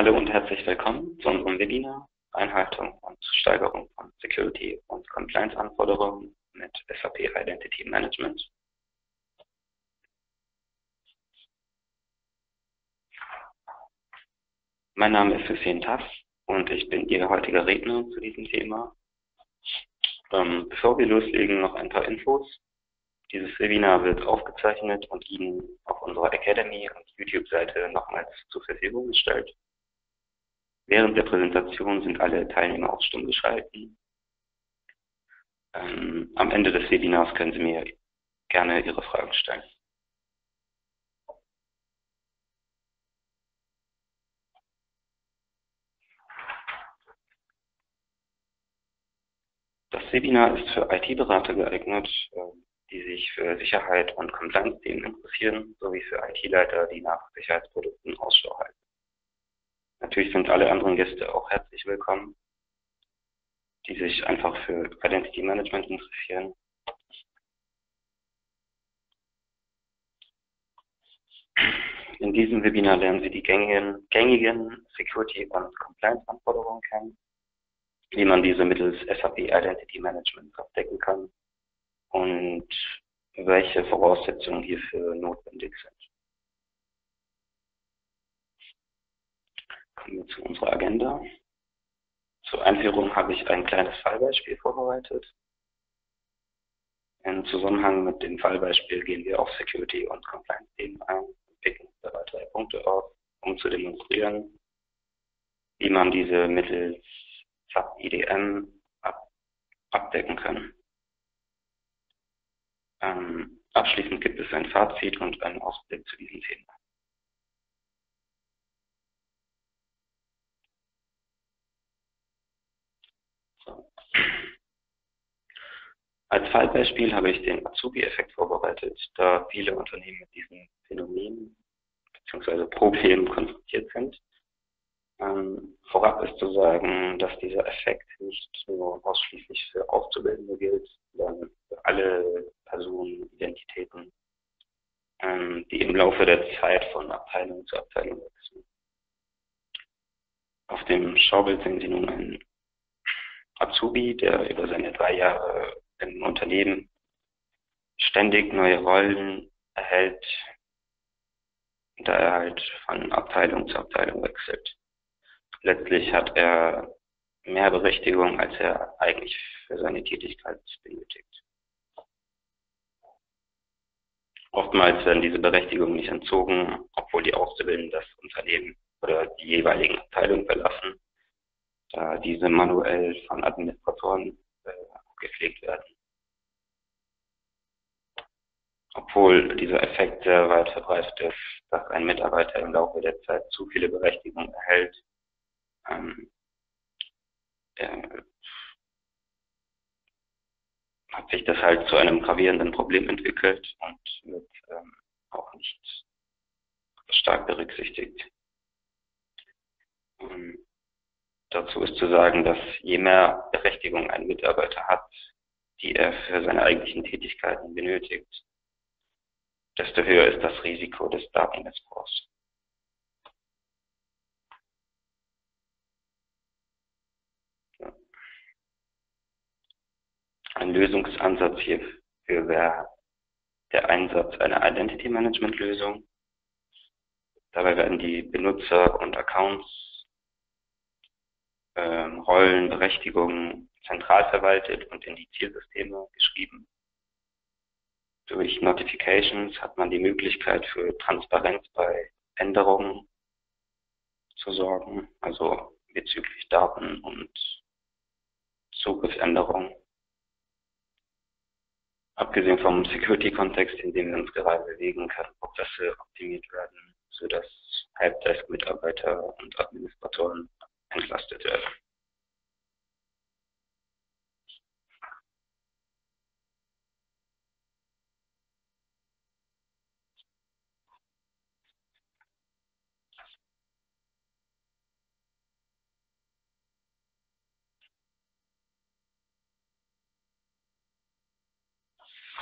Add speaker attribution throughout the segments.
Speaker 1: Hallo und herzlich willkommen zu unserem Webinar Einhaltung und Steigerung von Security und Compliance-Anforderungen mit SAP Identity Management. Mein Name ist Hussein Tass und ich bin Ihr heutiger Redner zu diesem Thema. Bevor wir loslegen, noch ein paar Infos. Dieses Webinar wird aufgezeichnet und Ihnen auf unserer Academy und YouTube-Seite nochmals zur Verfügung gestellt. Während der Präsentation sind alle Teilnehmer auf Stumm geschalten. Am Ende des Webinars können Sie mir gerne Ihre Fragen stellen. Das Webinar ist für IT-Berater geeignet, die sich für Sicherheit und Compliance-Themen interessieren, sowie für IT-Leiter, die nach Sicherheitsprodukten Ausschau halten. Natürlich sind alle anderen Gäste auch herzlich willkommen, die sich einfach für Identity Management interessieren. In diesem Webinar lernen Sie die gängigen Security- und Compliance-Anforderungen kennen, wie man diese mittels SAP Identity Management abdecken kann und welche Voraussetzungen hierfür notwendig sind. Kommen wir zu unserer Agenda. Zur Einführung habe ich ein kleines Fallbeispiel vorbereitet. Im Zusammenhang mit dem Fallbeispiel gehen wir auf Security- und Compliance-Themen ein und picken dabei 3 Punkte auf, um zu demonstrieren, wie man diese mittels SAP IdM abdecken kann. Abschließend gibt es ein Fazit und einen Ausblick zu diesem Thema. Als Fallbeispiel habe ich den Azubi-Effekt vorbereitet, da viele Unternehmen mit diesem Phänomen bzw. Problem konfrontiert sind. Vorab ist zu sagen, dass dieser Effekt nicht nur ausschließlich für Auszubildende gilt, sondern für alle Personen, Identitäten, die im Laufe der Zeit von Abteilung zu Abteilung wechseln. Auf dem Schaubild sehen Sie nun einen Azubi, der über seine 3 Jahre im Unternehmen ständig neue Rollen erhält, da er halt von Abteilung zu Abteilung wechselt. Letztlich hat er mehr Berechtigung, als er eigentlich für seine Tätigkeit benötigt. Oftmals werden diese Berechtigungen nicht entzogen, obwohl die Auszubildenden das Unternehmen oder die jeweiligen Abteilungen verlassen, da diese manuell von Administratoren gepflegt werden. Obwohl dieser Effekt sehr weit verbreitet ist, dass ein Mitarbeiter im Laufe der Zeit zu viele Berechtigungen erhält, hat sich das halt zu einem gravierenden Problem entwickelt und wird auch nicht stark berücksichtigt. Dazu ist zu sagen, dass je mehr Berechtigung ein Mitarbeiter hat, die er für seine eigentlichen Tätigkeiten benötigt, desto höher ist das Risiko des Datenmissbrauchs. Ein Lösungsansatz hierfür wäre der Einsatz einer Identity Management Lösung. Dabei werden die Benutzer und Accounts, Rollen, Berechtigungen zentral verwaltet und in die Zielsysteme geschrieben. Durch Notifications hat man die Möglichkeit für Transparenz bei Änderungen zu sorgen, also bezüglich Daten und Zugriffsänderungen. Abgesehen vom Security-Kontext, in dem wir uns gerade bewegen, können Prozesse optimiert werden, sodass Helpdesk-Mitarbeiter und Administratoren entlastet werden.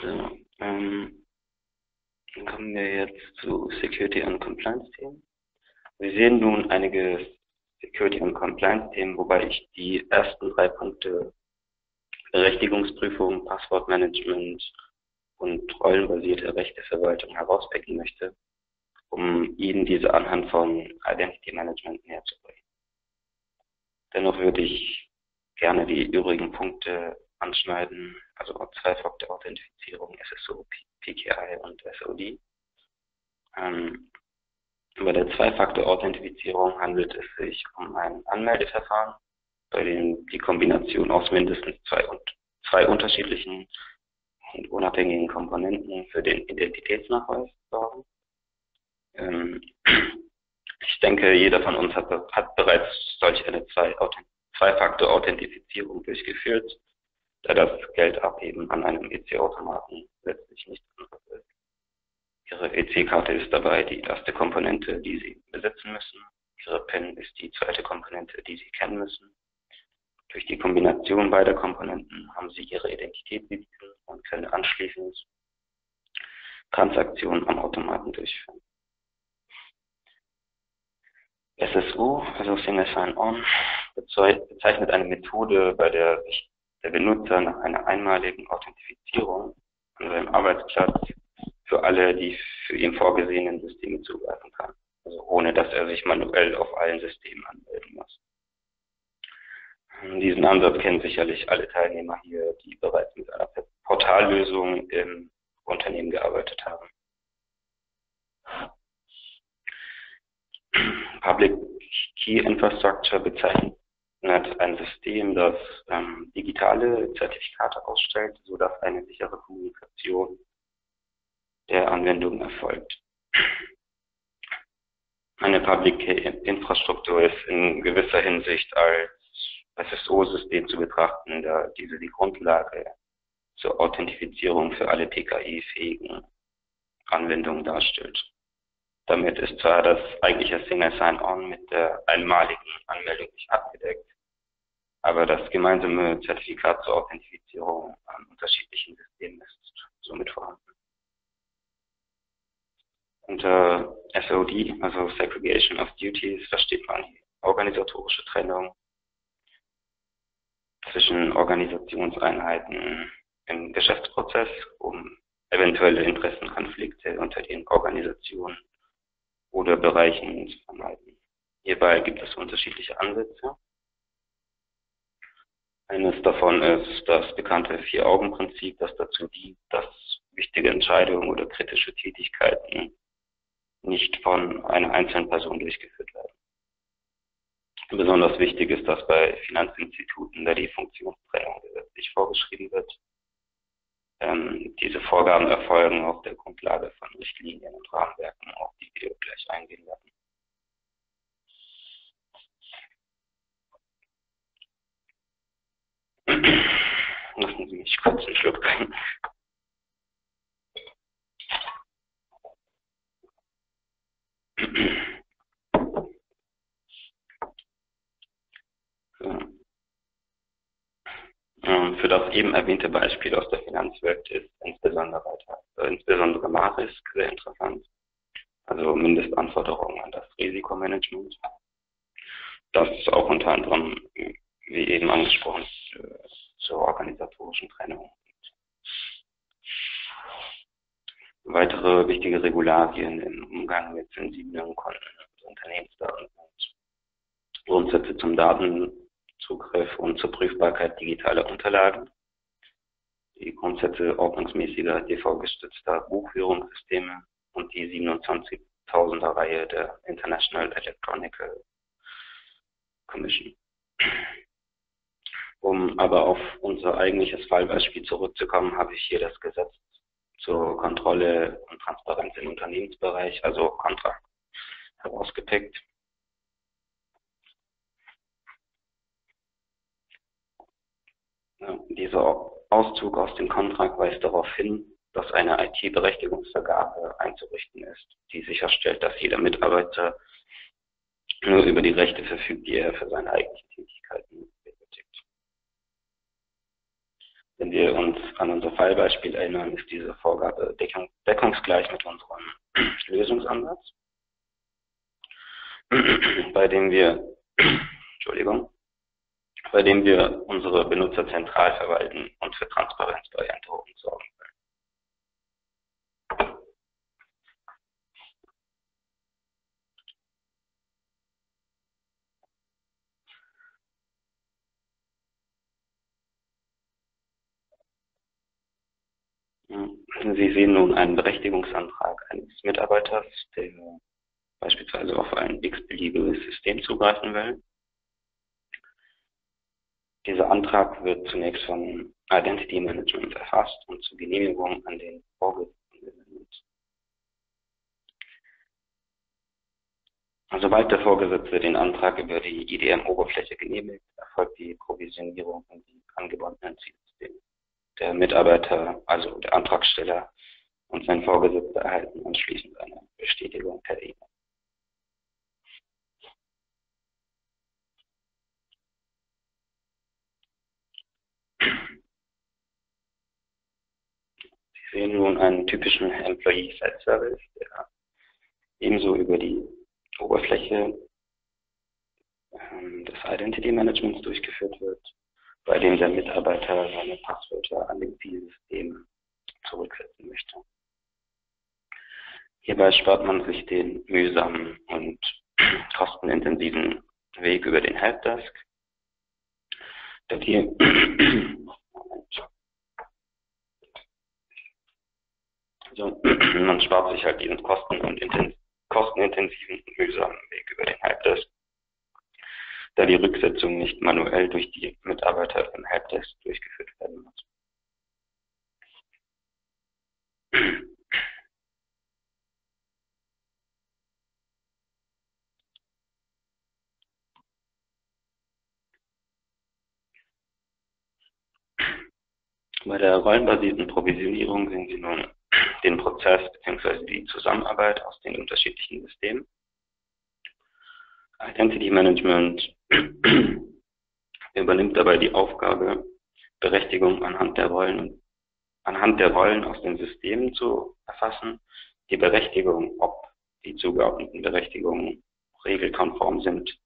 Speaker 1: So, dann kommen wir jetzt zu Security und Compliance-Themen. Wir sehen nun einige Security- und Compliance-Themen, wobei ich die ersten 3 Punkte Berechtigungsprüfung, Passwortmanagement und rollenbasierte Rechteverwaltung herauspicken möchte, um Ihnen diese anhand von Identity Management näher zu bringen. Dennoch würde ich gerne die übrigen Punkte anschneiden, also Zwei-Faktor-Authentifizierung, SSO, PKI und SOD. Bei der Zwei-Faktor-Authentifizierung handelt es sich um ein Anmeldeverfahren, bei dem die Kombination aus mindestens zwei unterschiedlichen und unabhängigen Komponenten für den Identitätsnachweis sorgen. Ich denke, jeder von uns hat bereits solch eine Zwei-Faktor-Authentifizierung durchgeführt, da das Geldabheben an einem EC-Automaten letztlich nichts anderes ist. Ihre EC-Karte ist dabei die erste Komponente, die Sie besitzen müssen. Ihre PIN ist die zweite Komponente, die Sie kennen müssen. Durch die Kombination beider Komponenten haben Sie Ihre Identität besitzen und können anschließend Transaktionen am Automaten durchführen. SSO, also Single Sign-On, bezeichnet eine Methode, bei der sich der Benutzer nach einer einmaligen Authentifizierung an seinem Arbeitsplatz für alle die für ihn vorgesehenen Systeme zugreifen kann, also ohne dass er sich manuell auf allen Systemen anmelden muss. Diesen Ansatz kennen sicherlich alle Teilnehmer hier, die bereits mit einer Portallösung im Unternehmen gearbeitet haben. Public Key Infrastructure bezeichnet ein System, das digitale Zertifikate ausstellt, sodass eine sichere Kommunikation der Anwendung erfolgt. Eine Public Key Infrastruktur ist in gewisser Hinsicht als SSO-System zu betrachten, da diese die Grundlage zur Authentifizierung für alle PKI-fähigen Anwendungen darstellt. Damit ist zwar das eigentliche Single Sign-On mit der einmaligen Anmeldung nicht abgedeckt, aber das gemeinsame Zertifikat zur Authentifizierung an unterschiedlichen Systemen ist somit vorhanden. Unter SOD, also Segregation of Duties, versteht man die organisatorische Trennung zwischen Organisationseinheiten im Geschäftsprozess, um eventuelle Interessenkonflikte unter den Organisationen oder Bereichen zu vermeiden. Hierbei gibt es unterschiedliche Ansätze. Eines davon ist das bekannte 4-Augen-Prinzip, das dazu dient, dass wichtige Entscheidungen oder kritische Tätigkeiten nicht von einer einzelnen Person durchgeführt werden. Besonders wichtig ist das bei Finanzinstituten, da die Funktionstrennung gesetzlich vorgeschrieben wird. Diese Vorgaben erfolgen auf der Grundlage von Richtlinien und Rahmenwerken, auf die wir gleich eingehen werden. Lassen Sie mich kurz einen Schluck trinken. Für das eben erwähnte Beispiel aus der Finanzwelt ist insbesondere MARISK sehr interessant, also Mindestanforderungen an das Risikomanagement, das auch unter anderem, wie eben angesprochen, zur organisatorischen Trennung. Weitere wichtige Regularien im Umgang mit sensiblen Konten und Unternehmensdaten sind Grundsätze zum Datenzugriff und zur Prüfbarkeit digitaler Unterlagen, die Grundsätze ordnungsmäßiger DV-gestützter Buchführungssysteme und die 27.000er Reihe der International Electronical Commission. Um aber auf unser eigentliches Fallbeispiel zurückzukommen, habe ich hier das Gesetz zur Kontrolle und Transparenz im Unternehmensbereich, also Kontrakt, herausgepickt. Dieser Auszug aus dem Kontrakt weist darauf hin, dass eine IT-Berechtigungsvergabe einzurichten ist, die sicherstellt, dass jeder Mitarbeiter nur über die Rechte verfügt, die er für seine eigentlichen Tätigkeiten benötigt. Wenn wir uns an unser Fallbeispiel erinnern, ist diese Vorgabe deckungsgleich mit unserem Lösungsansatz, bei dem wir Entschuldigung, bei dem wir unsere Benutzer zentral verwalten und für Transparenz bei Änderungen sorgen wollen. Sie sehen nun einen Berechtigungsantrag eines Mitarbeiters, der beispielsweise auf ein x-beliebiges System zugreifen will. Dieser Antrag wird zunächst vom Identity Management erfasst und zur Genehmigung an den Vorgesetzten gesendet. Sobald der Vorgesetzte den Antrag über die IdM-Oberfläche genehmigt, erfolgt die Provisionierung in die angebundenen Zielsysteme. Der Mitarbeiter, also der Antragsteller und sein Vorgesetzter erhalten anschließend eine Bestätigung per E-Mail. Sie sehen nun einen typischen Employee Self-Service, der ebenso über die Oberfläche des Identity Managements durchgeführt wird, bei dem der Mitarbeiter seine Passwörter an dem Zielsystem zurücksetzen möchte. Hierbei spart man sich den mühsamen und kostenintensiven Weg über den Helpdesk, man spart sich halt diesen kostenintensiven und mühsamen Weg über den Helpdesk, da die Rücksetzung nicht manuell durch die Mitarbeiter im Helpdesk durchgeführt werden muss. Bei der rollenbasierten Provisionierung sehen Sie nun den Prozess bzw. die Zusammenarbeit aus den unterschiedlichen Systemen. Identity Management übernimmt dabei die Aufgabe, Berechtigungen anhand der Rollen aus den Systemen zu erfassen. Die Berechtigung, ob die zugeordneten Berechtigungen regelkonform sind,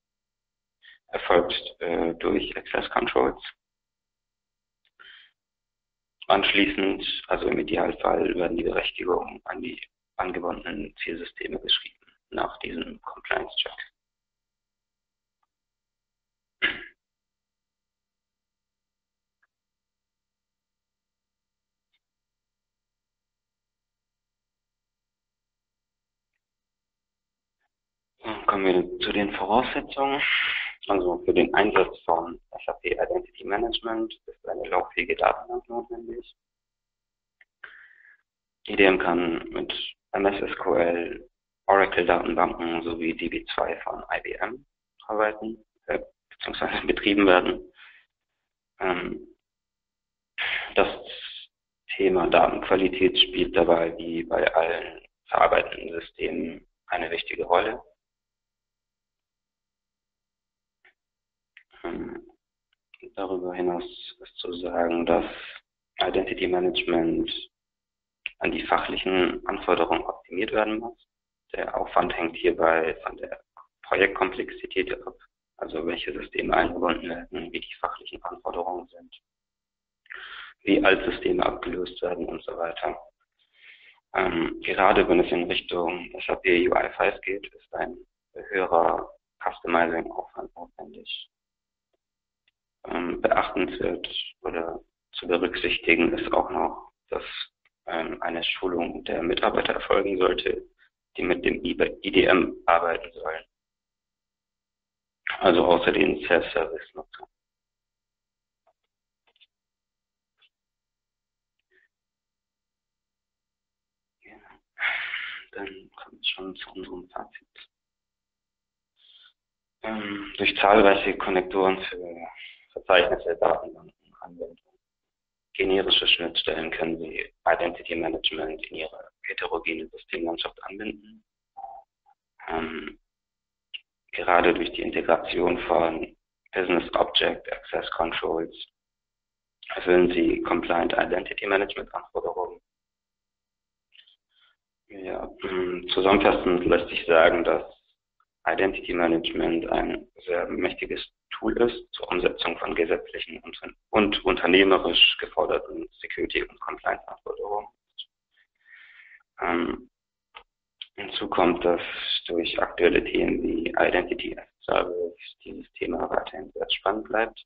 Speaker 1: erfolgt durch Access Controls. Anschließend, also im Idealfall, werden die Berechtigungen an die angebundenen Zielsysteme geschrieben, nach diesem Compliance-Check. Kommen wir zu den Voraussetzungen. Also für den Einsatz von SAP Identity Management ist eine lauffähige Datenbank notwendig. IdM kann mit MS SQL, Oracle-Datenbanken sowie DB2 von IBM arbeiten, bzw. betrieben werden. Das Thema Datenqualität spielt dabei wie bei allen verarbeitenden Systemen eine wichtige Rolle. Darüber hinaus ist zu sagen, dass Identity Management an die fachlichen Anforderungen optimiert werden muss. Der Aufwand hängt hierbei von der Projektkomplexität ab, also welche Systeme eingebunden werden, wie die fachlichen Anforderungen sind, wie Altsysteme abgelöst werden und so weiter. Gerade wenn es in Richtung SAP UI5 geht, ist ein höherer Customizing-Aufwand notwendig. Beachtenswert oder zu berücksichtigen ist auch noch, dass eine Schulung der Mitarbeiter erfolgen sollte, die mit dem IdM arbeiten sollen. Also außer den Self-Service-Nutzern. Ja. Dann kommt es schon zu unserem Fazit. Durch zahlreiche Konnektoren für Verzeichnisse, Datenbanken, Anwendungen, generische Schnittstellen können Sie Identity Management in Ihre heterogene Systemlandschaft anbinden. Gerade durch die Integration von Business Object Access Controls erfüllen Sie Compliant Identity Management Anforderungen. Ja, zusammenfassend lässt sich sagen, dass Identity Management ein sehr mächtiges Tool ist zur Umsetzung von gesetzlichen und unternehmerisch geforderten Security- und Compliance-Anforderungen. Hinzu kommt, dass durch aktuelle Themen wie Identity as a Service dieses Thema weiterhin sehr spannend bleibt.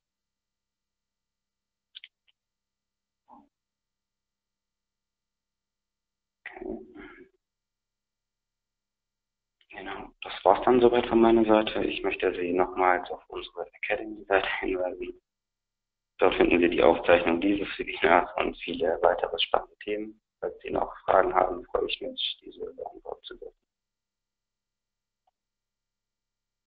Speaker 1: Okay. Genau, das war's dann soweit von meiner Seite. Ich möchte Sie nochmals auf unsere Academy-Seite hinweisen. Dort finden Sie die Aufzeichnung dieses Webinars und viele weitere spannende Themen. Falls Sie noch Fragen haben, freue ich mich, diese beantworten zu dürfen.